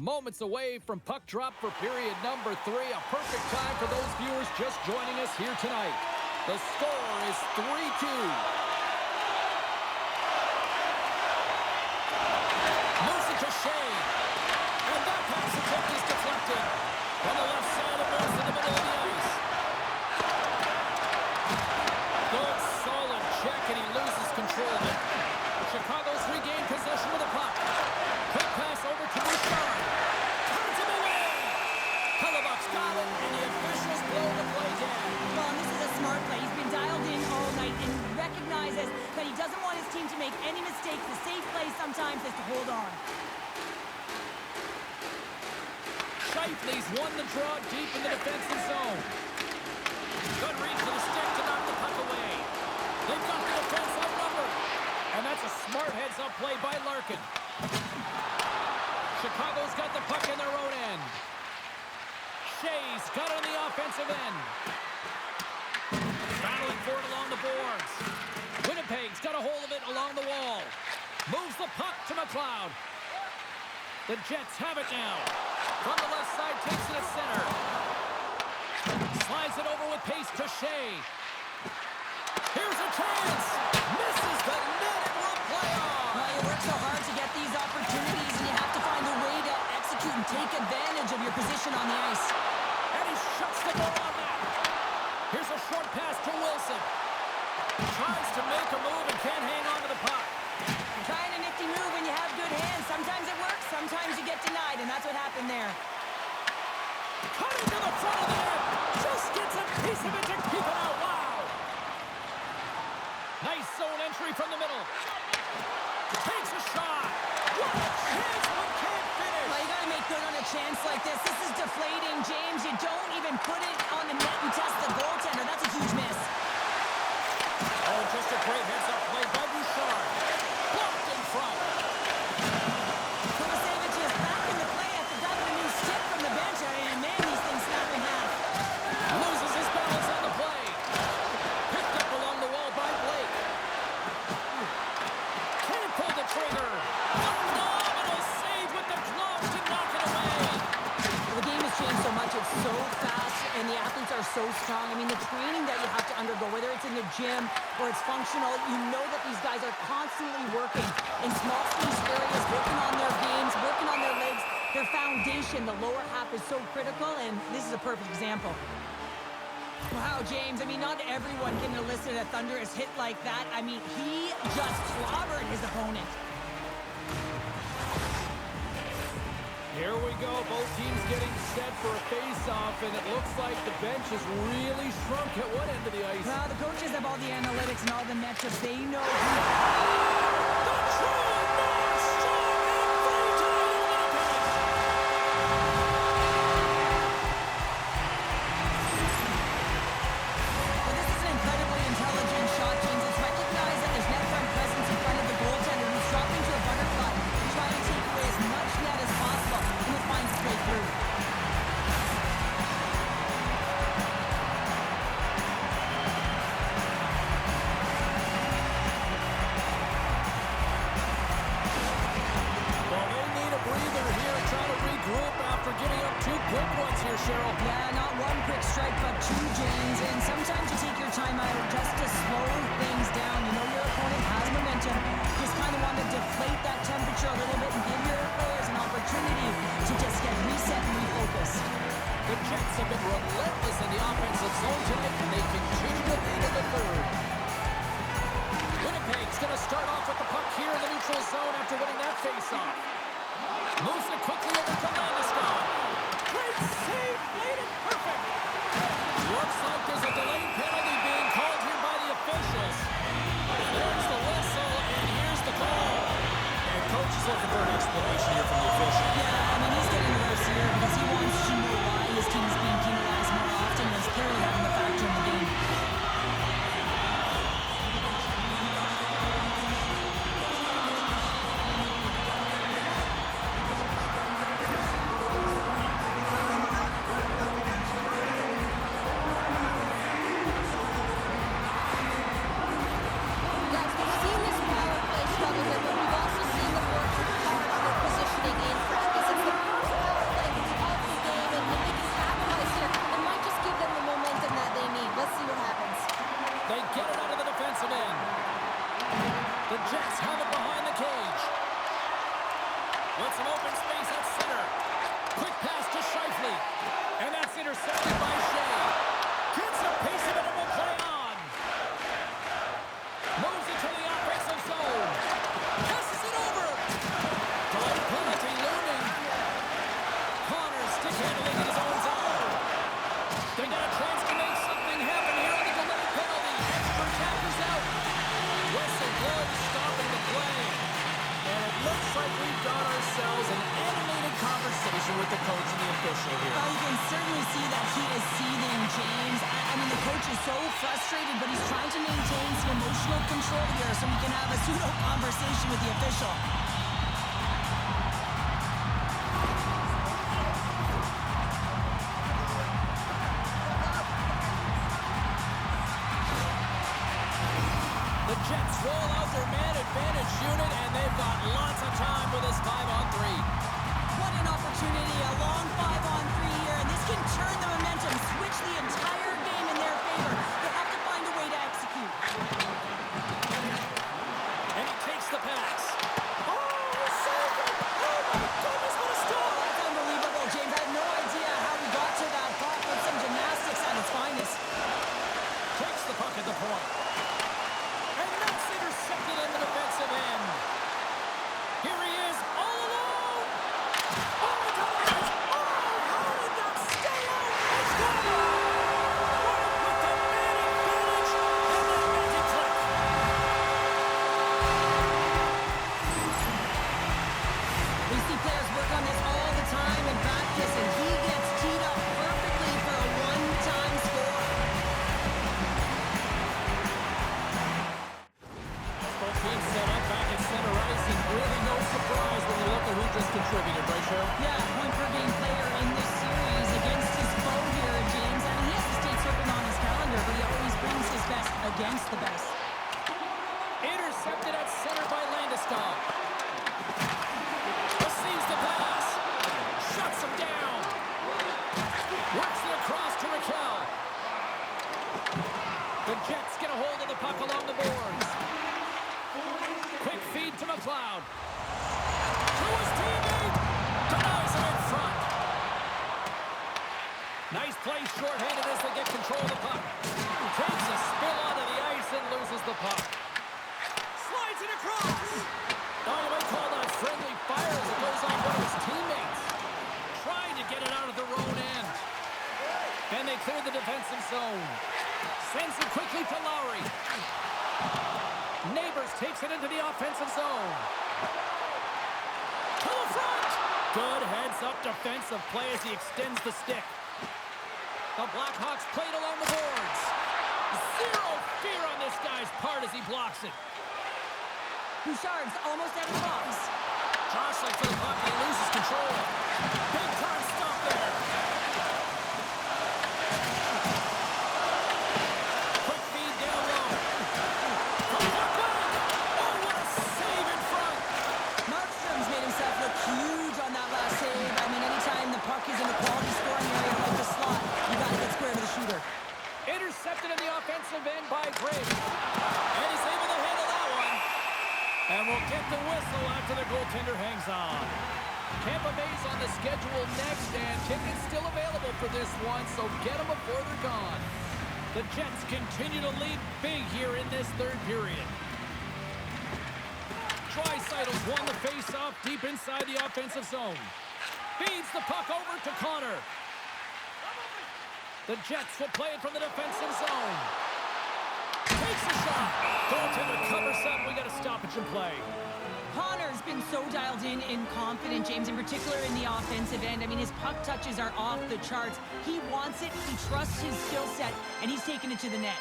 moments away from puck drop for period number 3. A perfect time for those viewers just joining us here tonight. The score is 3-2. Moves it to Shea. And that pass attempt is deflected. On the left side, it moves to the middle of the ice. Good, solid check, and he loses control of it. Chicago's regained possession with the puck. Quick pass over to Bouchard. Turns him away. Hellebuck's got it, and the officials blow the play dead. Well, this is a smart play. He's been dialed in all night and recognizes that he doesn't want his team to make any mistakes. The safe play sometimes is to hold on. Scheifele's won the draw deep in the defensive zone. Good reach to the stick to knock the puck away. They've got the defense outnumbered. And that's a smart heads-up play by Larkin. Chicago's got the puck in their own end. Shea's got it on the offensive end. Battling for it along the boards. Winnipeg's got a hold of it along the wall. Moves the puck to McLeod. The Jets have it now. From the left side, takes it to center. Slides it over with pace to Shea. Here's a chance. Misses the net and will play on. Well, you work so hard to get these opportunities, and you have to find a way to execute and take advantage of your position on the ice. And he shuts the door on that. Here's a short pass to Wilson. Tries to make a move and can't hang on to the puck. Trying a nifty move when you have good hands. Sometimes it works, sometimes you get denied, and that's what happened there. Cutting to the front of the net. Just gets a piece of it to keep it out. Wow. Nice zone entry from the middle. Takes a shot. What a chance, but can't finish. Well, you got to make good on a chance like this. This is deflating, James. You don't even put it on the net and test the goaltender. That's a huge miss. Oh, just a great heads-up play by Bouchard. Blocked in front. Kovacevic is back in the play after grabbing a new stick from the bench. And man, these things snap in half. Loses his balance on the play. Picked up along the wall by Blake. Can't pull the trigger. Phenomenal save with the glove to knock it away. Well, the game has changed so much. It's so fast, and the athletes are so strong. I mean, the training that you have to undergo, whether it's in the gym or it's functional, you know that these guys are constantly working in small space areas, working on their games, working on their legs. Their foundation, the lower half, is so critical, and this is a perfect example. Wow, James, I mean, not everyone can elicit a thunderous hit like that. I mean, he just clobbered his opponent. Here we go. Both teams getting set for a face-off, and it looks like the bench has really shrunk at one end of the ice. Well, the coaches have all the analytics and all the metrics. They know who... The true man strong and free to Winnipeg. Well, this is an incredibly intelligent shot, James. It's recognized that there's net front presence in front of the goaltender who's dropping to a butterfly, trying to take away as much net as possible, and it finds its way through. Well, they need a breather here, trying to regroup after giving up 2 quick ones here, Cheryl. Yeah, not one quick strike, but 2, James. And sometimes you take your time out just to slow things down. You know your opponent has momentum. Just kind of want to deflate that temperature a little bit and give your players an opportunity to just get reset and refocused. The Jets have been relentless in the offensive zone tonight, and they continue to lead in the third. Winnipeg's going to start off with the puck here in the neutral zone after winning that face-off. Moves it quickly over to Landeskog. Great save, made it perfect. Looks like there's a delay get it out of the defensive end. The Jets have it behind the cage. With some open space at center. Quick pass to Scheifele. And that's intercepted by Shea. Gets a piece of it and will play on. Moves it to the offensive zone. Passes it over. Delayed penalty looming. Connor stick handling in his own zone. They got a chance to make something happen here on the delayed penalty. Extra tackers out. Whistle blows, stopping the play. And it looks like we've got ourselves an animated conversation with the coach and the official here. Well, you can certainly see that he is seething, James. I mean, the coach is so frustrated, but he's trying to maintain some emotional control here so he can have a pseudo conversation with the official. The Jets roll out their man advantage unit, and they've got lots of time with this 5-on-3. What an opportunity, a long 5-on-3 here, and this can turn the momentum, switch the entire game in their favor. They have to find a way to execute. And he takes the pass. Oh, he saved it! Oh, my goodness, what a stop! That's unbelievable, James. I have no idea how we got to that puck with some gymnastics at its finest. Takes the puck at the point. And that's intercepted in the defensive end. Here he is, all alone. Oh, my God. Oh, how did that stay out? It's got it. Right with the man advantage, and they make it click. We see players work on this all the time in practice, and he gets teed up perfectly for a one-time score. Both teams set up back at center ice, and really no surprise when you look at who just contributed, right, Cheryl? Yeah, point-per-game player in this series against his foe here, James. I mean, he has the state circled on his calendar, but he always brings his best against the best. Intercepted at center by Landeskog. Receives the pass. Shuts him down. Works it across to Raquel. The Jets get a hold of the puck along the boards. Quick feed to McLeod. To his teammate. Denies him in front. Nice play shorthanded as they get control of the puck. Takes a spill onto the ice and loses the puck. Slides it across. Now you might call that friendly fire as it goes on one of his teammates. Trying to get it out of their own end. And they clear the defensive zone. Sends it quickly to Lowry. Neighbors takes it into the offensive zone. To the front. Good heads-up defensive play as he extends the stick. The Blackhawks played along the boards. Zero fear on this guy's part as he blocks it. Bouchard's almost out of the box. Jostling for the puck, he loses control. Big time stop there. Quick feed down low. From the back. Oh, what a save in front. Markstrom's made himself look huge on that last save. I mean, anytime the puck is in the quality scoring area like the slot, you got to get square to the shooter. Intercepted in the offensive end by Graves. And he's able to handle that one. And we'll get the whistle after the goaltender hangs on. Tampa Bay's on the schedule next, and tickets still available for this one, so get them before they're gone. The Jets continue to lead big here in this third period. Draisaitl's won the face-off deep inside the offensive zone. Feeds the puck over to Connor. The Jets will play it from the defensive zone. Takes a shot. Goaltender covers up. We got a stoppage in play. Connor's been so dialed in and confident, James, in particular in the offensive end. I mean, his puck touches are off the charts. He wants it, he trusts his skill set, and he's taking it to the net.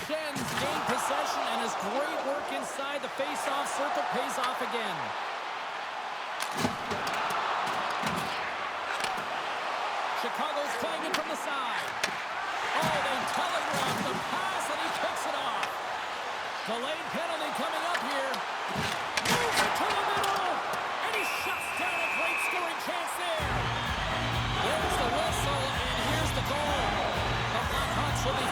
Shen's gained possession, and his great work inside the face-off circle pays off again. Chicago's playing it from the side. Oh, they telegraph the pass, and he picks it off. Delayed penalty coming up here. Moves it to the middle, and he shuts down a great scoring chance there. There's the whistle, and here's the goal. The Blackhawks will be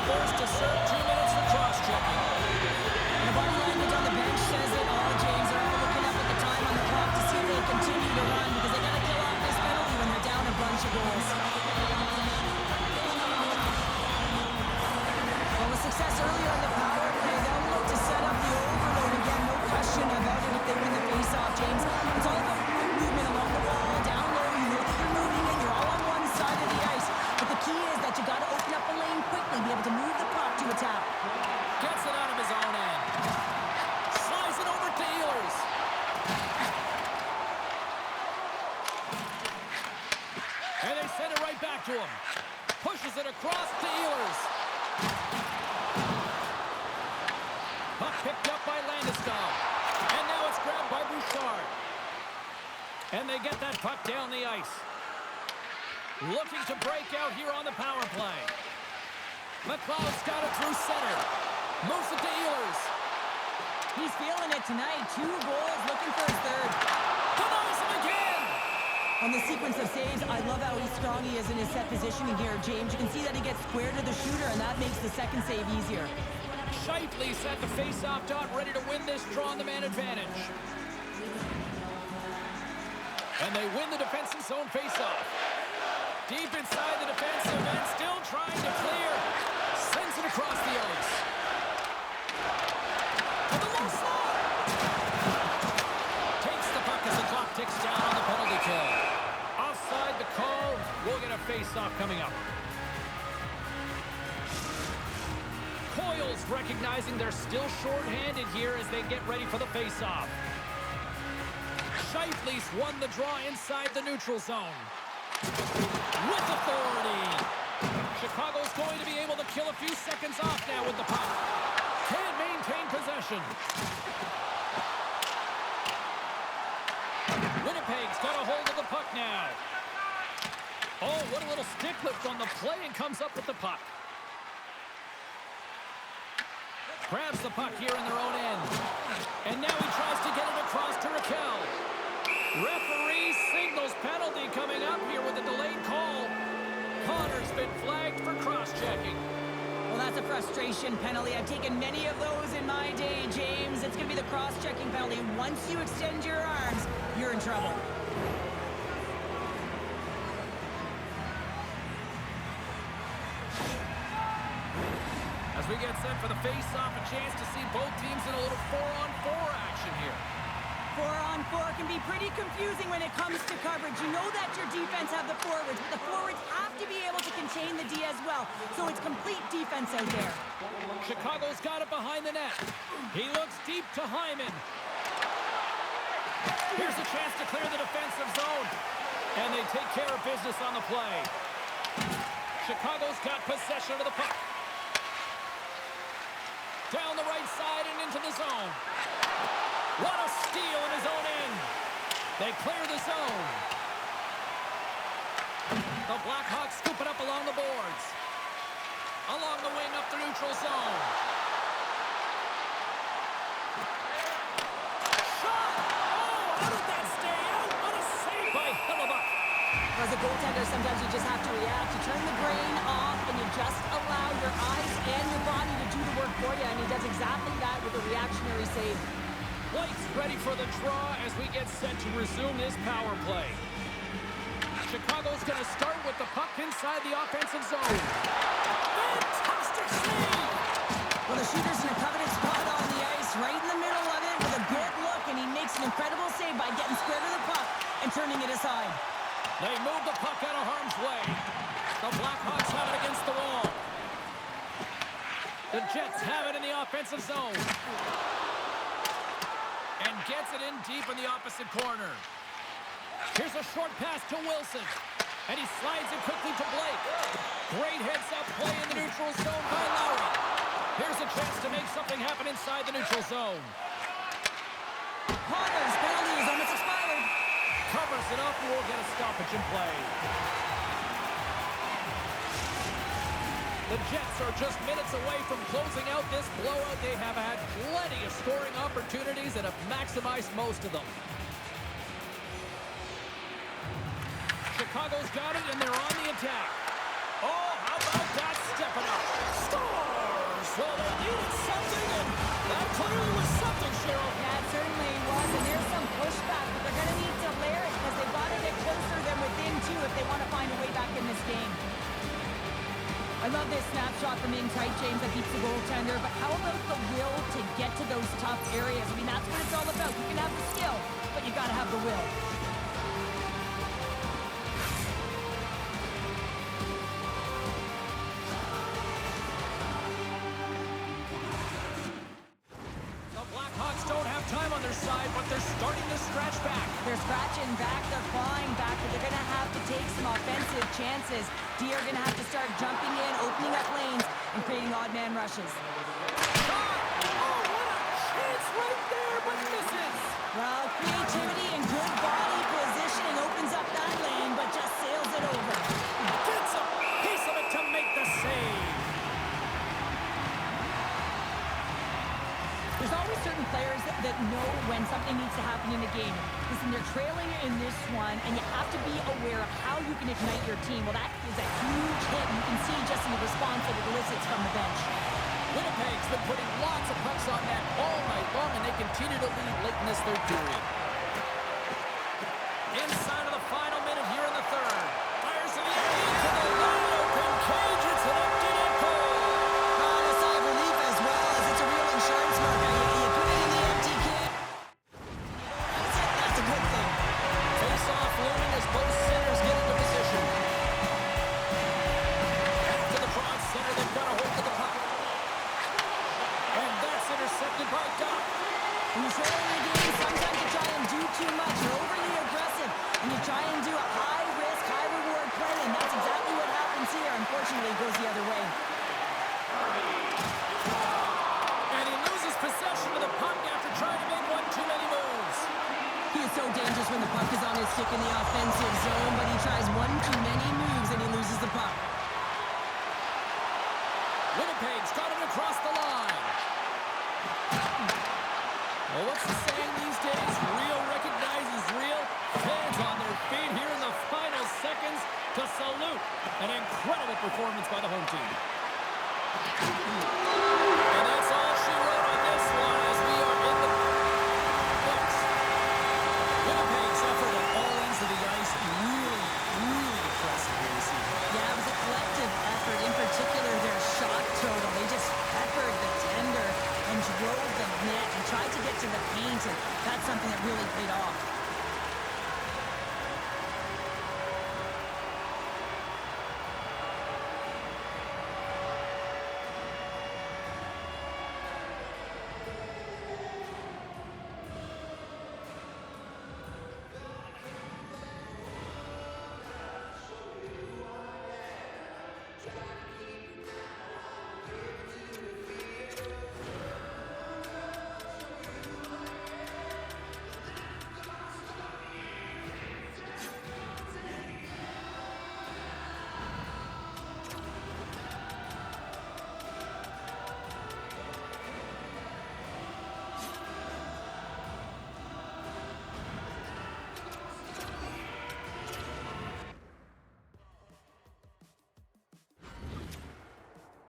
across to Ehlers. Puck picked up by Landeskog. And now it's grabbed by Bouchard. And they get that puck down the ice. Looking to break out here on the power play. McLeod's got it through center. Moves it to Ehlers. He's feeling it tonight. 2 goals, looking for his third. Denies him again. On the sequence of saves, I love how strong he is in his set positioning here, James. You can see that he gets square to the shooter, and that makes the second save easier. Scheifele set the face-off dot, ready to win this draw on the man advantage. And they win the defensive zone face-off. Deep inside the defensive end, still trying to clear. Sends it across the ice. To the low slot. Takes the puck as the clock ticks down on the penalty kill. Offside the call. We'll get a face-off coming up. Coyle's recognizing they're still short-handed here as they get ready for the face-off. Scheifele's won the draw inside the neutral zone. With authority. Chicago's going to be able to kill a few seconds off now with the puck. Can't maintain possession. Winnipeg's got a hold of the puck now. Oh, what a little stick lift on the play and comes up with the puck. Grabs the puck here in their own end. And now he tries to get it across to Raquel. Referee signals penalty coming up here with a delayed call. Connor's been flagged for cross-checking. Well, that's a frustration penalty. I've taken many of those in my day, James. It's going to be the cross-checking penalty. Once you extend your arms, you're in trouble. As we get set for the face-off, a chance to see both teams in a little 4-on-4 action here. 4-on-4 can be pretty confusing when it comes to coverage. You know that your defense have the forwards, but the forwards have to be able to contain the D as well. So it's complete defense out there. Chicago's got it behind the net. He looks deep to Hyman. Here's a chance to clear the defensive zone. And they take care of business on the play. Chicago's got possession of the puck. Down the right side and into the zone. What a steal in his own end. They clear the zone. The Blackhawks scoop it up along the boards. Along the wing up the neutral zone. Shot! Oh, how did that stay out? What a save by Hellebuyck. As a goaltender, sometimes you just have to react. You turn the brain off and you just allow your eyes and your body to do the work for you. And he does exactly that with a reactionary save. White's ready for the draw as we get set to resume this power play. Chicago's going to start with the puck inside the offensive zone. Fantastic save! Well, the shooter's in a coveted spot on the ice, right in the middle of it with a good look, and he makes an incredible save by getting square to the puck and turning it aside. They move the puck out of harm's way. The Blackhawks have it against the wall. The Jets have it in the offensive zone. And gets it in deep in the opposite corner. Here's a short pass to Wilson. And he slides it quickly to Blake. Great heads-up play in the neutral zone by Lowry. Here's a chance to make something happen inside the neutral zone. Connor's penalty is almost expired. Covers it up and we'll get a stoppage in play. The Jets are just minutes away from closing out this blowout. They have had plenty of scoring opportunities and have maximized most of them. Chicago's got it, and they're on the attack. Oh, how about that stepping up? Scores! Well, they needed something, and that clearly was something, Cheryl. Yeah, it certainly was, and there's some pushback, but they're going to need to layer it because they've got to get closer than within two if they want to find a way back in this game. I love this snapshot from in tight, James, that keeps the goaltender, but how about the will to get to those tough areas? I mean, that's what it's all about. You can have the skill, but you got to have the will. The Blackhawks don't have time on their side, but they're starting to scratch back. They're scratching back, they're clawing back, but they're going to have to take some offensive chances. D are going to have to start jumping in, opening up lanes, and creating odd man rushes. Oh, what a chance right there, but misses. Well, creativity and good body positioning opens up that lane, but just sails it over. Gets a piece of it to make the save. There's always certain players that know when something needs to happen in a game. Listen, they're trailing in this one, and you have to be aware of how you can ignite your team. Well, that is a huge hit. You can see just in the response that it elicits from the bench. Winnipeg's been putting lots of pucks on net all night long, and they continue to lead late in this third period. Inside of the final minute here in the third. Fires to the into the wide open cage. It's an empty net goal. A sigh of relief as well, as it's a real insurance marker. You put it in the empty cage. That's a good thing. Face-off looming as both centers get into position. After the draw center, they've got a hold of the puck. And that's intercepted by Doc. When you're trailing the game, sometimes you try and do too much. You're overly aggressive, and you try and do a high-risk, high-reward play, and that's exactly what happens here. Unfortunately, it goes the other way. And he loses possession of the puck after trying to make one too many moves. He is so dangerous when the puck is on his stick in the offensive zone, but he tries one too many moves, and he loses the puck. Winnipeg's got him across the line. Well, what's the saying these days? Real recognizes real. Fans on their feet here in the final seconds to salute an incredible performance by the home team.